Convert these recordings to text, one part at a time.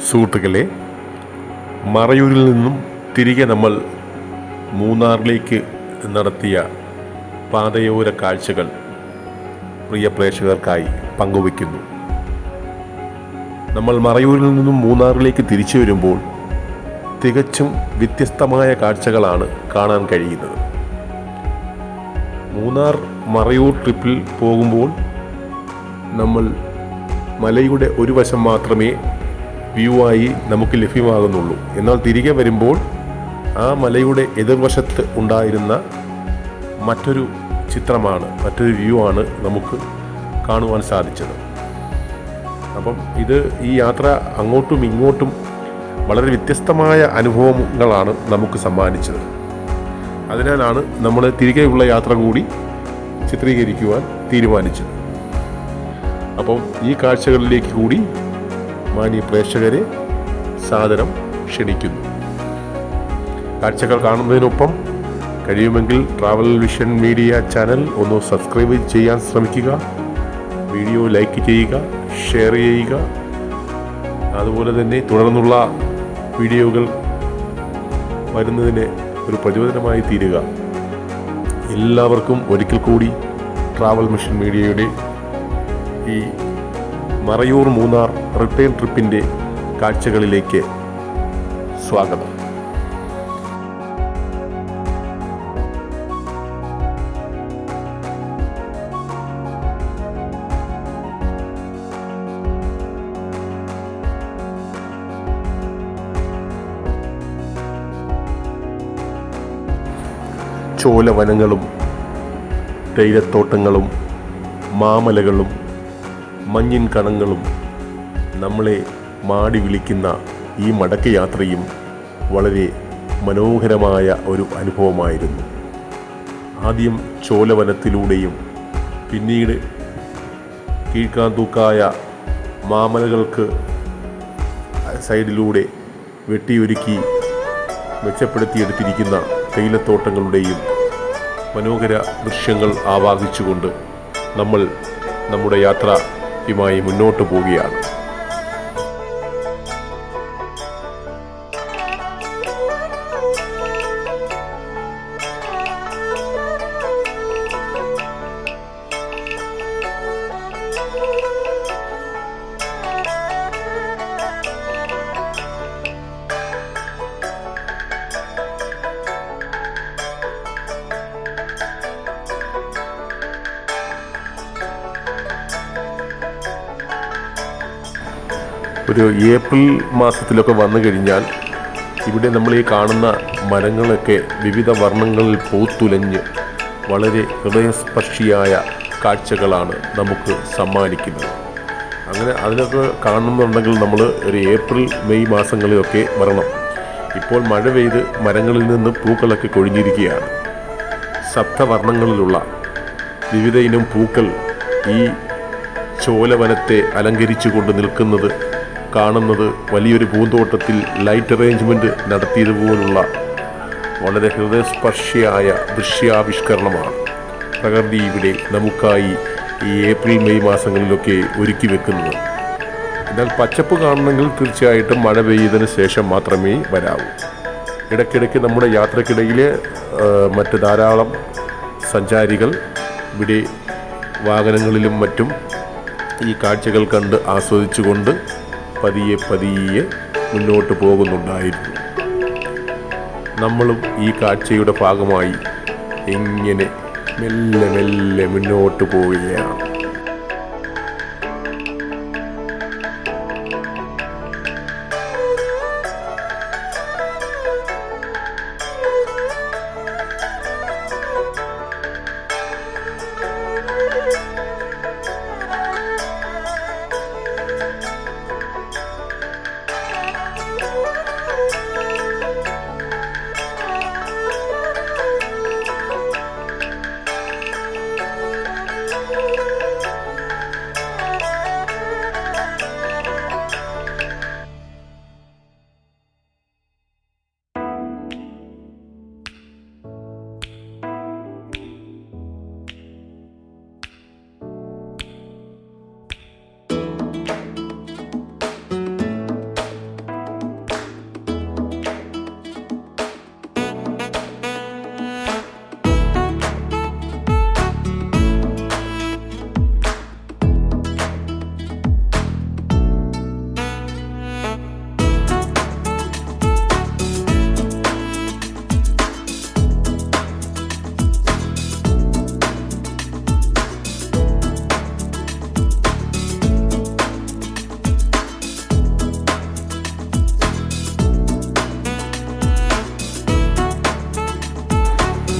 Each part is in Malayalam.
സുഹൃത്തുക്കളെ, മറയൂരിൽ നിന്നും തിരികെ നമ്മൾ മൂന്നാറിലേക്ക് നടത്തിയ പാതയോര കാഴ്ചകൾ പ്രിയ പ്രേക്ഷകർക്കായി പങ്കുവയ്ക്കുന്നു. നമ്മൾ മറയൂരിൽ നിന്നും മൂന്നാറിലേക്ക് തിരിച്ചു വരുമ്പോൾ തികച്ചും വ്യത്യസ്തമായ കാഴ്ചകളാണ് കാണാൻ കഴിയുന്നത്. മൂന്നാർ മറയൂർ ട്രിപ്പിൽ പോകുമ്പോൾ നമ്മൾ മലയുടെ ഒരു വശം മാത്രമേ വ്യൂ ആയി നമുക്ക് ലഭ്യമാകുന്നുള്ളൂ. എന്നാൽ തിരികെ വരുമ്പോൾ ആ മലയുടെ എതിർവശത്ത് ഉണ്ടായിരുന്ന മറ്റൊരു ചിത്രമാണ്, മറ്റൊരു വ്യൂ ആണ് നമുക്ക് കാണുവാൻ സാധിച്ചത്. അപ്പം ഈ യാത്ര അങ്ങോട്ടും ഇങ്ങോട്ടും വളരെ വ്യത്യസ്തമായ അനുഭവങ്ങളാണ് നമുക്ക് സമ്മാനിച്ചത്. അതിനാലാണ് നമ്മൾ തിരികെയുള്ള യാത്ര കൂടി ചിത്രീകരിക്കുവാൻ തീരുമാനിച്ചത്. അപ്പം ഈ കാഴ്ചകളിലേക്ക് കൂടി മാന്യ പ്രേക്ഷകരെ സാദരം ക്ഷണിക്കുന്നു. കാഴ്ചകൾ കാണുന്നതിനൊപ്പം കഴിയുമെങ്കിൽ ട്രാവൽ വിഷൻ മീഡിയ ചാനൽ ഒന്ന് സബ്സ്ക്രൈബ് ചെയ്യാൻ ശ്രമിക്കുക. വീഡിയോ ലൈക്ക് ചെയ്യുക, ഷെയർ ചെയ്യുക. അതുപോലെ തന്നെ തുടർന്നുള്ള വീഡിയോകൾ വരുന്നതിന് ഒരു പ്രചോദനമായി തീരുക. എല്ലാവർക്കും ഒരിക്കൽ കൂടി ട്രാവൽ മിഷൻ മീഡിയയുടെ ഈ മറയൂർ മൂന്നാർ റിട്ടേൺ ട്രിപ്പിൻ്റെ കാഴ്ചകളിലേക്ക് സ്വാഗതം. ചോലവനങ്ങളും തേയിലത്തോട്ടങ്ങളും മാമലകളും മഞ്ഞിൻ കണങ്ങളും നമ്മളെ മാടി വിളിക്കുന്ന ഈ മടക്കയാത്രയും വളരെ മനോഹരമായ ഒരു അനുഭവമായിരുന്നു. ആദ്യം ചോലവനത്തിലൂടെയും പിന്നീട് കീഴ്ക്കാന്തൂക്കായ മാമലകൾക്ക് സൈഡിലൂടെ വെട്ടിയൊരുക്കി മെച്ചപ്പെടുത്തിയെടുത്തിരിക്കുന്ന തേയിലത്തോട്ടങ്ങളുടെയും മനോഹര ദൃശ്യങ്ങൾ ആവാഹിച്ചുകൊണ്ട് നമ്മൾ നമ്മുടെ യാത്രയുമായി മുന്നോട്ട് പോവുകയാണ്. ഒരു ഏപ്രിൽ മാസത്തിലൊക്കെ വന്നു കഴിഞ്ഞാൽ ഇവിടെ നമ്മൾ ഈ കാണുന്ന മരങ്ങളൊക്കെ വിവിധ വർണ്ണങ്ങളിൽ പൂത്തുലഞ്ഞ് വളരെ ഹൃദയസ്പർശിയായ കാഴ്ചകളാണ് നമുക്ക് സമ്മാനിക്കുന്നത്. അങ്ങനെ അതിനൊക്കെ കാണുന്നുണ്ടെങ്കിൽ നമ്മൾ ഒരു ഏപ്രിൽ മെയ് മാസങ്ങളിലൊക്കെ വരണം. ഇപ്പോൾ മഴ പെയ്ത് മരങ്ങളിൽ നിന്ന് പൂക്കളൊക്കെ കൊഴിഞ്ഞിരിക്കുകയാണ്. സപ്തവർണ്ണങ്ങളിലുള്ള വിവിധ ഇനം പൂക്കൾ ഈ ചോലവനത്തെ അലങ്കരിച്ചു കൊണ്ട് നിൽക്കുന്നത് കാണുന്നത് വലിയൊരു പൂന്തോട്ടത്തിൽ ലൈറ്റ് അറേഞ്ച്മെൻറ്റ് നടത്തിയതുപോലുള്ള വളരെ ഹൃദയസ്പർശിയായ ദൃശ്യാവിഷ്കരണമാണ് പ്രകൃതി ഇവിടെ നമുക്കായി ഈ ഏപ്രിൽ മെയ് മാസങ്ങളിലൊക്കെ ഒരുക്കി വെക്കുന്നത്. എന്നാൽ പച്ചപ്പ് കാണണമെങ്കിൽ തീർച്ചയായിട്ടും മഴ പെയ്തതിന് ശേഷം മാത്രമേ വരാവൂ. ഇടയ്ക്കിടയ്ക്ക് നമ്മുടെ യാത്രക്കിടയിൽ മറ്റ് ധാരാളം സഞ്ചാരികൾ ഇവിടെ വാഹനങ്ങളിലും മറ്റും ഈ കാഴ്ചകൾ കണ്ട് ആസ്വദിച്ചുകൊണ്ട് പതിയെ മുന്നോട്ട് പോകുന്നുണ്ടായിരുന്നു. നമ്മളും ഈ കാഴ്ചയുടെ ഭാഗമായി ഇങ്ങനെ മെല്ലെ മുന്നോട്ട് പോവുകയാണ്.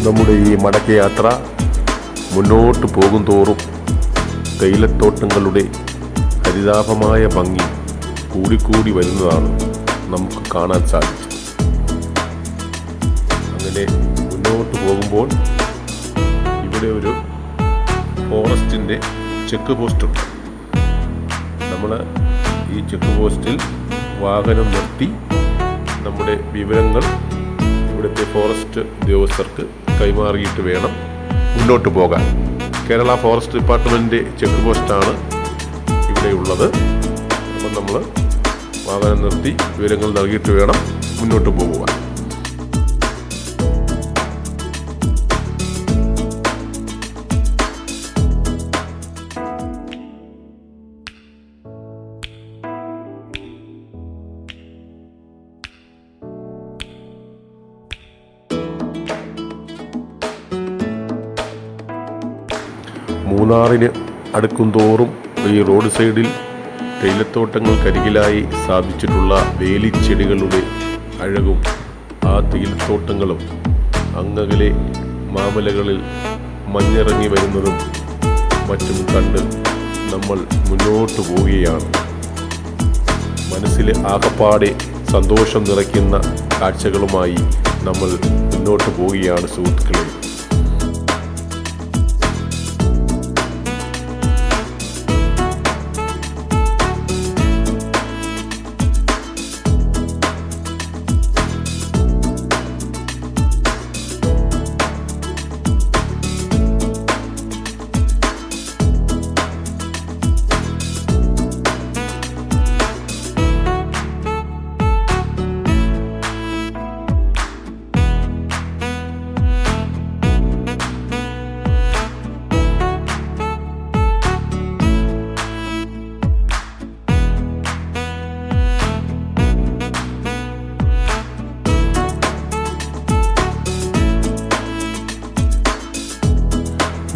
നമ്മുടെ ഈ മടക്കയാത്ര മുന്നോട്ട് പോകും തോറും തേയിലത്തോട്ടങ്ങളുടെ ഹരിതാഭമായ ഭംഗി കൂടിക്കൂടി വരുന്നതാണ് നമുക്ക് കാണാൻ സാധിച്ചത്. അങ്ങനെ മുന്നോട്ട് പോകുമ്പോൾ ഇവിടെ ഒരു ഫോറസ്റ്റിൻ്റെ ചെക്ക് പോസ്റ്റുണ്ട്. നമ്മൾ ഈ ചെക്ക് പോസ്റ്റിൽ വാഹനം നിർത്തി നമ്മുടെ വിവരങ്ങൾ ഇവിടുത്തെ ഫോറസ്റ്റ് ഉദ്യോഗസ്ഥർക്ക് കൈമാറിയിട്ട് വേണം മുന്നോട്ട് പോകാൻ. കേരള ഫോറസ്റ്റ് ഡിപ്പാർട്ട്മെൻറ്റിൻ്റെ ചെക്ക് പോസ്റ്റാണ് ഇവിടെയുള്ളത്. അപ്പം നമ്മൾ വാഹനം നിർത്തി വിവരങ്ങൾ നൽകിയിട്ട് വേണം മുന്നോട്ട് പോകുവാൻ. മൂന്നാറിന് അടുക്കും തോറും ഈ റോഡ് സൈഡിൽ തേയിലത്തോട്ടങ്ങൾക്കരികിലായി സ്ഥാപിച്ചിട്ടുള്ള വേലിച്ചെടികളുടെ അഴകും ആ തേയിലത്തോട്ടങ്ങളും അങ്ങകലെ മാമലകളിൽ മഞ്ഞിറങ്ങി വരുന്നതും മറ്റും കണ്ട് നമ്മൾ മുന്നോട്ട് പോവുകയാണ്. മനസ്സിൽ ആകപ്പാടെ സന്തോഷം നിറയ്ക്കുന്ന കാഴ്ചകളുമായി നമ്മൾ മുന്നോട്ട് പോവുകയാണ് സുഹൃത്തുക്കളെ.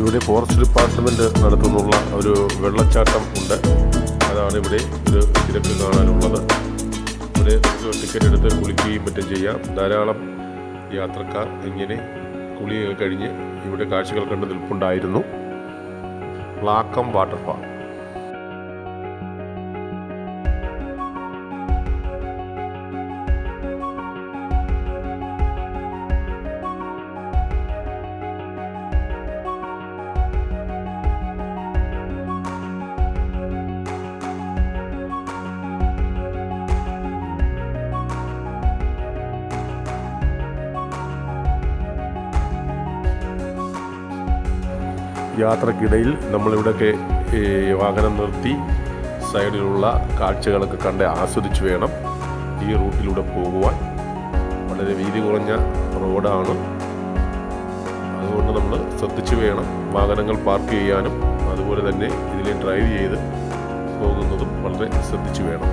ഇവിടെ ഫോറസ്റ്റ് ഡിപ്പാർട്ട്മെൻറ്റ് നടത്തുന്നുള്ള ഒരു വെള്ളച്ചാട്ടം ഉണ്ട്. അതാണ് ഇവിടെ ഒരു തിരക്ക് കാണാനുള്ളത്. ഇവിടെ നമുക്ക് ടിക്കറ്റ് എടുത്ത് കുളിക്കുകയും മറ്റും ചെയ്യാം. ധാരാളം യാത്രക്കാർ ഇങ്ങനെ കുളിയൊക്കെ കഴിഞ്ഞ് ഇവിടെ കാഴ്ചകൾ കണ്ട് നിൽപ്പുണ്ടായിരുന്നു. ബ്ലാക്കം വാട്ടർഫാൾ. യാത്രക്കിടയിൽ നമ്മളിവിടെയൊക്കെ വാഹനം നിർത്തി സൈഡിലുള്ള കാഴ്ചകളൊക്കെ കണ്ട് ആസ്വദിച്ച് വേണം ഈ റൂട്ടിലൂടെ പോകുവാൻ. വളരെ വീതി കുറഞ്ഞ റോഡാണ്. അതുകൊണ്ട് നമ്മൾ ശ്രദ്ധിച്ച് വേണം വാഹനങ്ങൾ പാർക്ക് ചെയ്യാനും അതുപോലെ തന്നെ ഇതിലെ ഡ്രൈവ് ചെയ്ത് പോകുന്നതും വളരെ ശ്രദ്ധിച്ച് വേണം.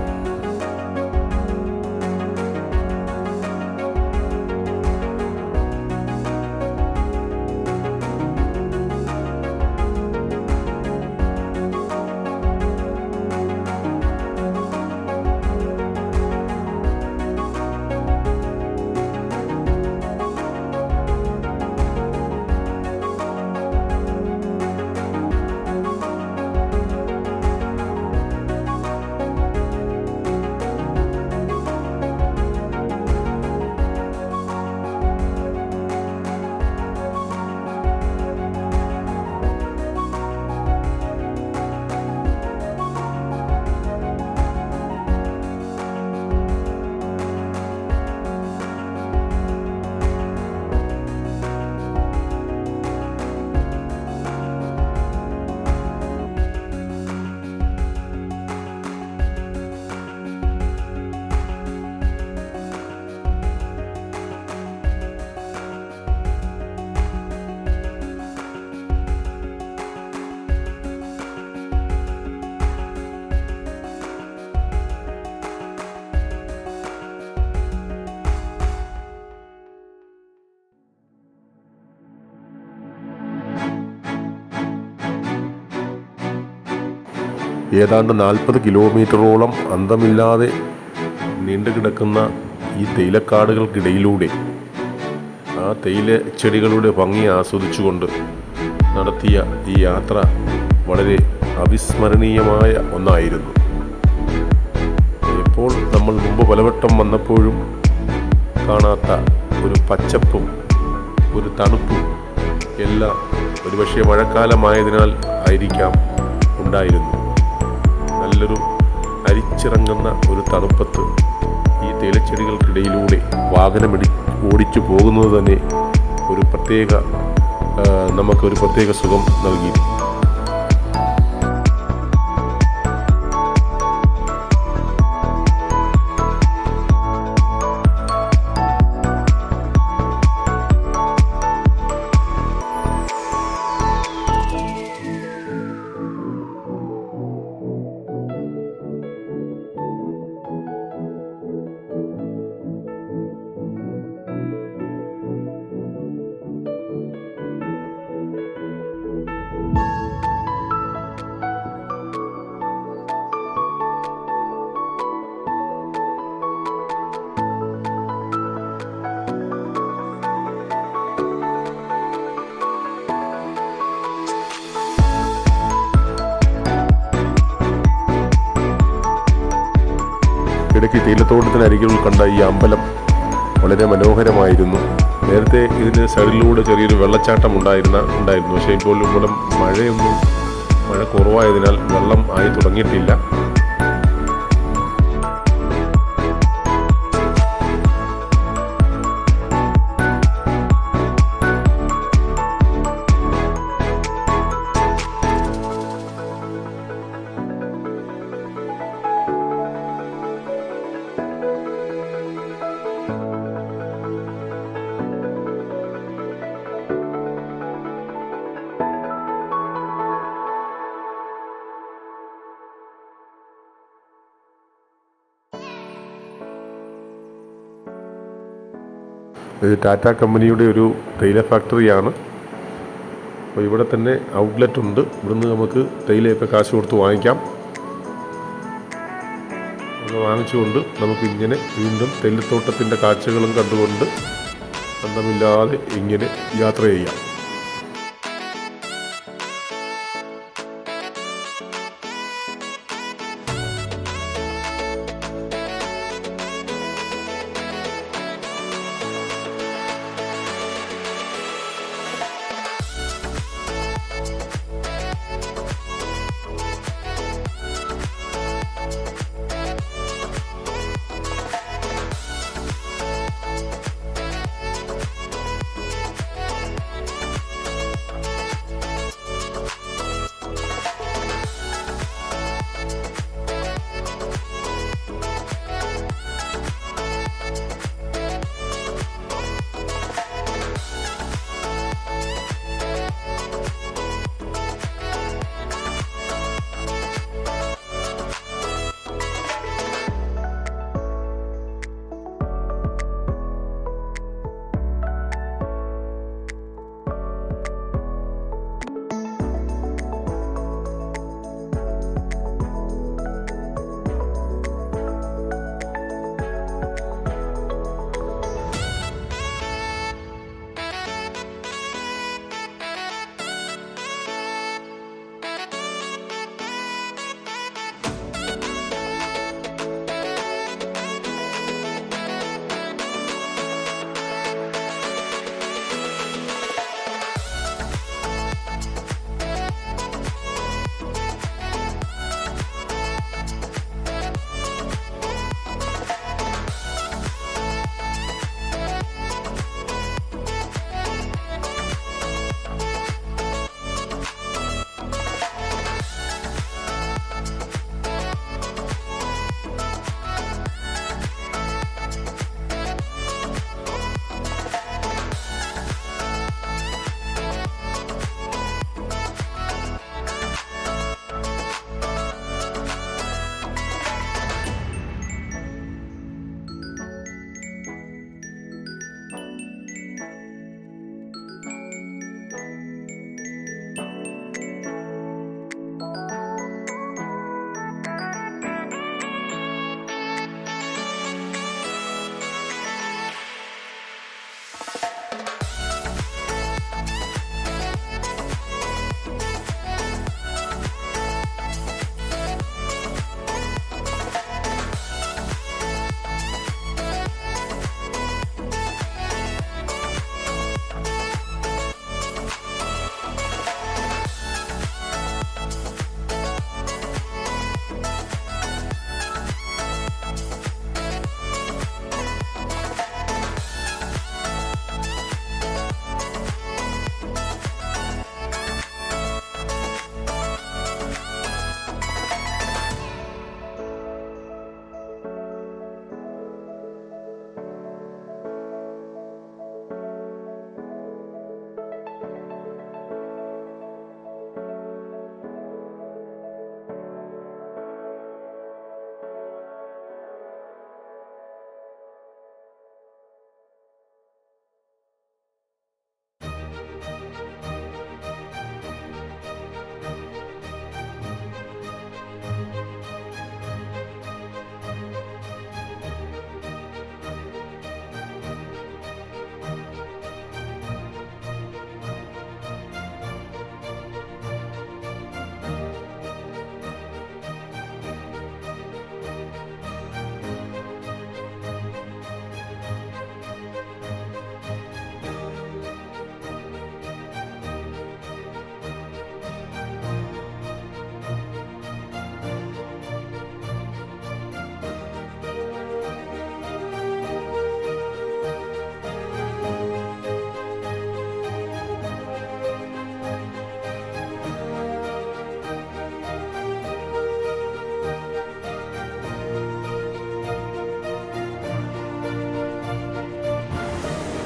ഏതാണ്ട് 40 കിലോമീറ്ററോളം അന്തമില്ലാതെ നീണ്ടുകിടക്കുന്ന ഈ തേയിലക്കാടുകൾക്കിടയിലൂടെ ആ തേയില ചെടികളുടെ ഭംഗി ആസ്വദിച്ചുകൊണ്ട് നടത്തിയ ഈ യാത്ര വളരെ അവിസ്മരണീയമായ ഒന്നായിരുന്നു. ഇപ്പോൾ നമ്മൾ മുമ്പ് പലവട്ടം വന്നപ്പോഴും കാണാത്ത ഒരു പച്ചപ്പും ഒരു തണുപ്പും എല്ലാം ഒരുപക്ഷെ മഴക്കാലമായതിനാൽ ആയിരിക്കാം ഉണ്ടായിരുന്നു. നല്ലൊരു അരിച്ചിറങ്ങുന്ന ഒരു തണുപ്പത്ത് ഈ തേയിലച്ചെടികൾക്കിടയിലൂടെ ഓടിച്ചു പോകുന്നത് തന്നെ നമുക്കൊരു പ്രത്യേക സുഖം നൽകി. ഇടയ്ക്ക് തേയിലത്തോട്ടത്തിനരികിൽ കണ്ട ഈ അമ്പലം വളരെ മനോഹരമായിരുന്നു. നേരത്തെ ഇതിന് സൈഡിലൂടെ ചെറിയൊരു വെള്ളച്ചാട്ടം ഉണ്ടായിരുന്നു. പക്ഷേ ഇപ്പോൾ ഇവിടെ മഴ കുറവായതിനാൽ വെള്ളം ആയി തുടങ്ങിയിട്ടില്ല. ഇത് ടാറ്റ കമ്പനിയുടെ ഒരു തേയില ഫാക്ടറിയാണ്. അപ്പോൾ ഇവിടെ തന്നെ ഔട്ട്ലെറ്റ് ഉണ്ട്. ഇവിടുന്ന് നമുക്ക് തേയിലയൊക്കെ കാശ് കൊടുത്ത് വാങ്ങിക്കാം. അത് വാങ്ങിച്ചുകൊണ്ട് നമുക്കിങ്ങനെ വീണ്ടും തേയിലത്തോട്ടത്തിൻ്റെ കാഴ്ചകളും കണ്ടുകൊണ്ട് അന്തമില്ലാതെ ഇങ്ങനെ യാത്ര ചെയ്യാം.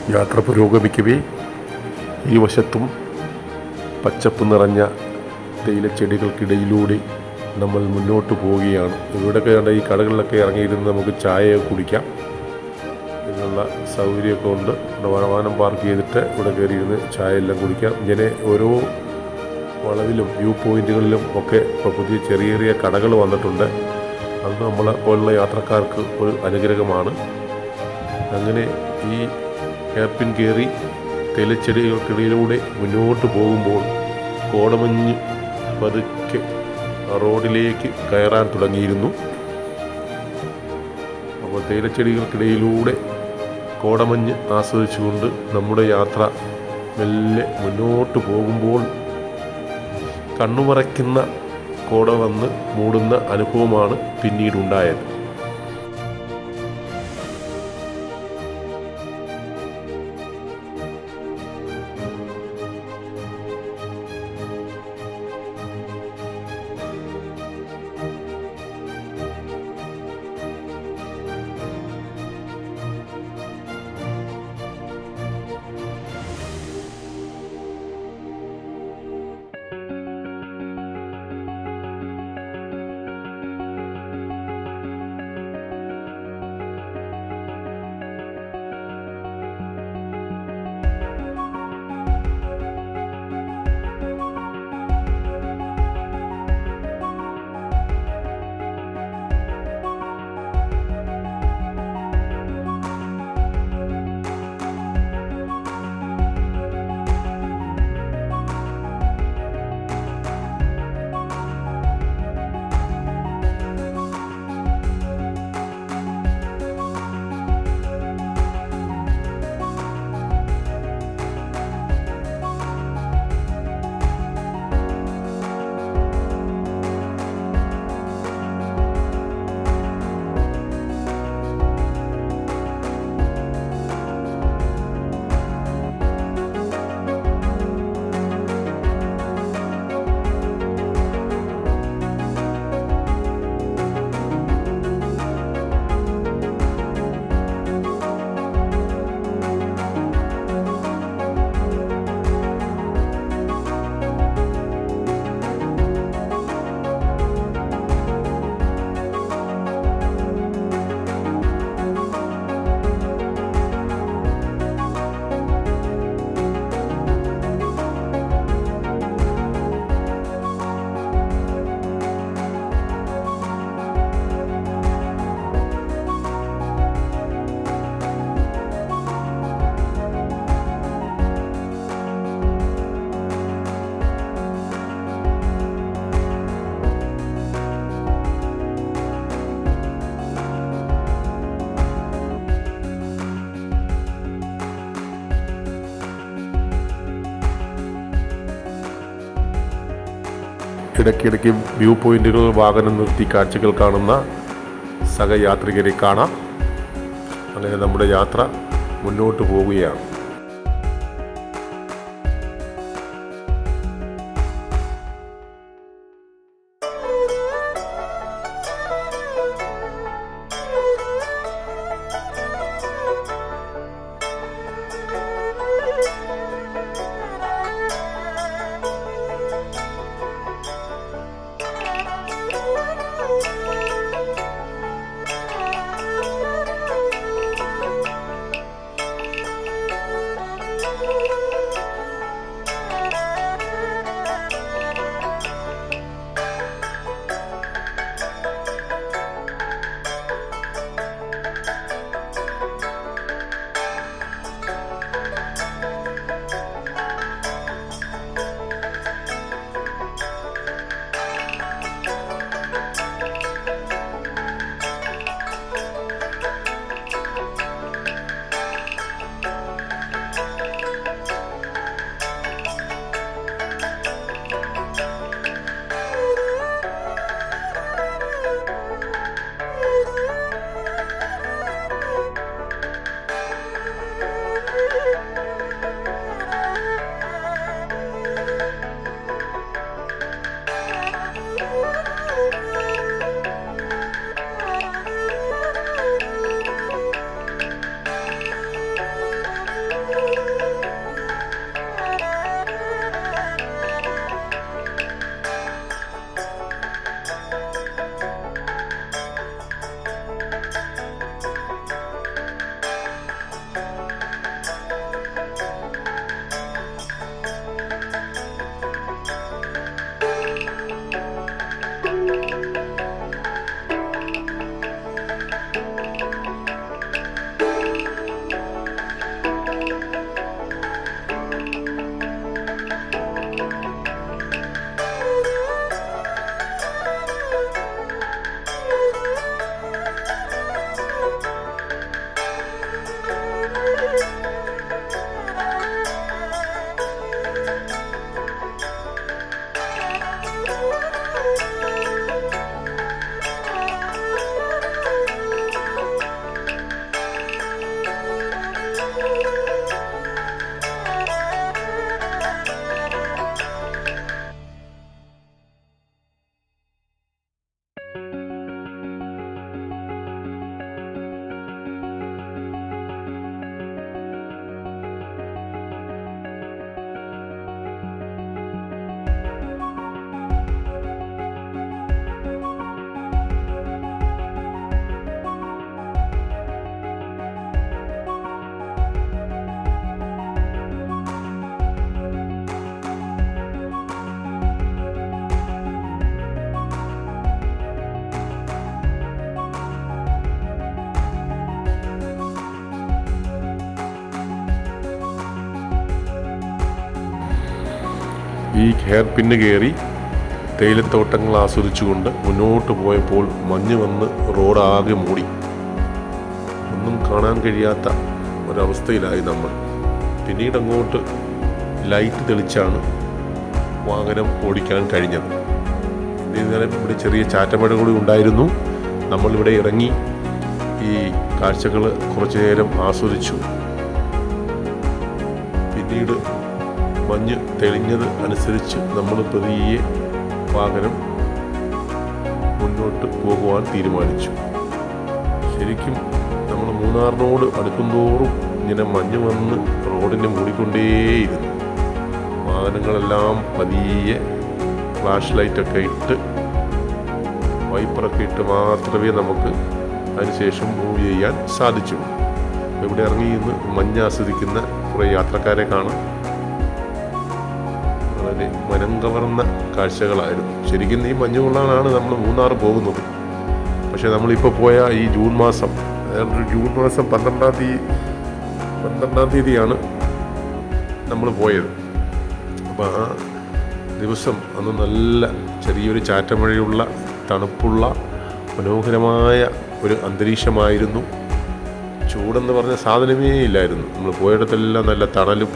യാത്ര പുരോഗമിക്കവേ ഇരുവശത്തും പച്ചപ്പ് നിറഞ്ഞ തേയിലച്ചെടികൾക്കിടയിലൂടെ നമ്മൾ മുന്നോട്ട് പോവുകയാണ്. ഇവിടെയൊക്കെ കണ്ട ഈ കടകളിലൊക്കെ ഇറങ്ങിയിരുന്ന് നമുക്ക് ചായ കുടിക്കാം. ഇതിനുള്ള സൗകര്യമൊക്കെ ഉണ്ട്. ഇവിടെ വാഹനം പാർക്ക് ചെയ്തിട്ട് ഇവിടെ കയറിയിരുന്ന് ചായ എല്ലാം കുടിക്കാം. ഇങ്ങനെ ഓരോ വളവിലും വ്യൂ പോയിൻറ്റുകളിലും ഒക്കെ ഇപ്പോൾ പുതിയ ചെറിയ ചെറിയ കടകൾ വന്നിട്ടുണ്ട്. അത് നമ്മളെ പോലുള്ള യാത്രക്കാർക്ക് ഒരു അനുഗ്രഹമാണ്. അങ്ങനെ ഈ ഹെയർപിൻ കയറി തേയിലച്ചെടികൾക്കിടയിലൂടെ മുന്നോട്ട് പോകുമ്പോൾ കോടമഞ്ഞ് പതുക്കെ റോഡിലേക്ക് കയറാൻ തുടങ്ങിയിരുന്നു. അപ്പോൾ തേയിലച്ചെടികൾക്കിടയിലൂടെ കോടമഞ്ഞ് ആസ്വദിച്ചുകൊണ്ട് നമ്മുടെ യാത്ര മെല്ലെ മുന്നോട്ട് പോകുമ്പോൾ കണ്ണുമറയ്ക്കുന്ന കോട വന്ന് മൂടുന്ന അനുഭവമാണ് പിന്നീടുണ്ടായത്. ഇടയ്ക്കിടയ്ക്ക് വ്യൂ പോയിൻറ്റുകൾ വാഹനം നിർത്തി കാഴ്ചകൾ കാണുന്ന സഹയാത്രികരെ കാണാം. അങ്ങനെ നമ്മുടെ യാത്ര മുന്നോട്ട് പോവുകയാണ്. ഈ ഹെയർ പിന്ന് കയറി തേയിലത്തോട്ടങ്ങൾ ആസ്വദിച്ചുകൊണ്ട് മുന്നോട്ട് പോയപ്പോൾ മഞ്ഞ് വന്ന് റോഡാകെ മൂടി. ഒന്നും കാണാൻ കഴിയാത്ത ഒരവസ്ഥയിലായി നമ്മൾ. പിന്നീട് അങ്ങോട്ട് ലൈറ്റ് തെളിച്ചാണ് വാഹനം ഓടിക്കാൻ കഴിഞ്ഞത്. എന്നിരുന്നാലും ഇവിടെ ചെറിയ ചാറ്റമഴ കൂടി ഉണ്ടായിരുന്നു. നമ്മളിവിടെ ഇറങ്ങി ഈ കാഴ്ചകൾ കുറച്ചു നേരം ആസ്വദിച്ചു. പിന്നീട് മഞ്ഞ് തെളിഞ്ഞത് അനുസരിച്ച് നമ്മൾ പതിയെ വാഹനം മുന്നോട്ട് പോകുവാൻ തീരുമാനിച്ചു. ശരിക്കും നമ്മൾ മൂന്നാറിനോട് അടുക്കുന്തോറും ഇങ്ങനെ മഞ്ഞ് വന്ന് റോഡിനെ മൂടിക്കൊണ്ടേയിരുന്നു. വാഹനങ്ങളെല്ലാം പതിയെ ഫ്ലാഷ് ലൈറ്റൊക്കെ ഇട്ട് വൈപ്പറൊക്കെ ഇട്ട് മാത്രമേ നമുക്ക് അതിനുശേഷം മൂവ് ചെയ്യാൻ സാധിച്ചു. ഇവിടെ ഇറങ്ങി ഇന്ന് മഞ്ഞ് ആസ്വദിക്കുന്ന കുറേ യാത്രക്കാരെ കാണാം. വളരെ മനം കവർന്ന കാഴ്ചകളായിരുന്നു. ശരിക്കും ഈ മഞ്ഞ് കൊള്ളാനാണ് നമ്മൾ മൂന്നാർ പോകുന്നത്. പക്ഷേ നമ്മളിപ്പോൾ പോയ ഈ ജൂൺ മാസം 12-ാം തീയതിയാണ് നമ്മൾ പോയത്. അപ്പോൾ ആ ദിവസം അന്ന് നല്ല ചെറിയൊരു ചാറ്റമഴയുള്ള തണുപ്പുള്ള മനോഹരമായ ഒരു അന്തരീക്ഷമായിരുന്നു. ചൂടെന്ന് പറഞ്ഞ സാധനമേ ഇല്ലായിരുന്നു. നമ്മൾ പോയിടത്തെല്ലാം നല്ല തണലും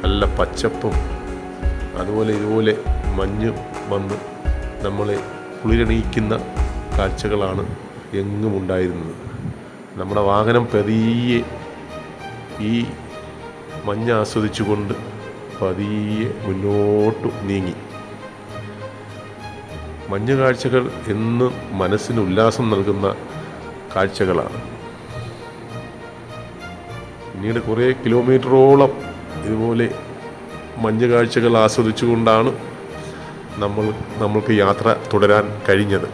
നല്ല പച്ചപ്പും അതുപോലെ ഇതുപോലെ മഞ്ഞ് വന്ന് നമ്മളെ കുളിരണിയിക്കുന്ന കാഴ്ചകളാണ് എങ്ങും ഉണ്ടായിരുന്നത്. നമ്മുടെ വാഹനം പതിയെ ഈ മഞ്ഞ് ആസ്വദിച്ചുകൊണ്ട് പതിയെ മുന്നോട്ട് നീങ്ങി. മഞ്ഞ് കാഴ്ചകൾ എന്നും മനസ്സിന് ഉല്ലാസം നൽകുന്ന കാഴ്ചകളാണ്. പിന്നീട് കുറേ കിലോമീറ്ററോളം ഇതുപോലെ മഞ്ഞ് കാഴ്ചകൾ ആസ്വദിച്ചുകൊണ്ടാണ് നമ്മൾക്ക് യാത്ര തുടരാൻ കഴിഞ്ഞത്.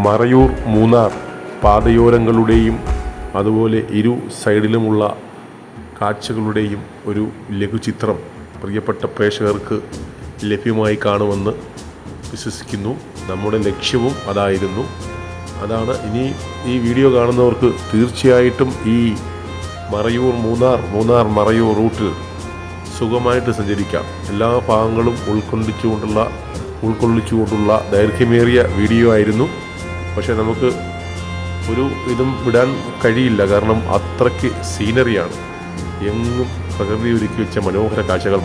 മറയൂർ മൂന്നാർ പാതയോരങ്ങളുടെയും അതുപോലെ ഇരു സൈഡിലുമുള്ള കാഴ്ചകളുടെയും ഒരു ലഘുചിത്രം പ്രിയപ്പെട്ട പ്രേക്ഷകർക്ക് ലഭ്യമായി കാണുമെന്ന് വിശ്വസിക്കുന്നു. നമ്മുടെ ലക്ഷ്യവും അതാണ്. ഇനി ഈ വീഡിയോ കാണുന്നവർക്ക് തീർച്ചയായിട്ടും ഈ മറയൂർ മൂന്നാർ മറയൂർ റൂട്ടിൽ സുഖമായിട്ട് സഞ്ചരിക്കാം. എല്ലാ ഭാഗങ്ങളും ഉൾക്കൊള്ളിച്ചുകൊണ്ടുള്ള ദൈർഘ്യമേറിയ വീഡിയോ ആയിരുന്നു. പക്ഷേ നമുക്ക് ഒരു ഇതും വിടാൻ കഴിയില്ല, കാരണം അത്രയ്ക്ക് സീനറിയാണ്. എങ്ങും പ്രകൃതി ഒരുക്കി വെച്ച മനോഹര കാഴ്ചകൾ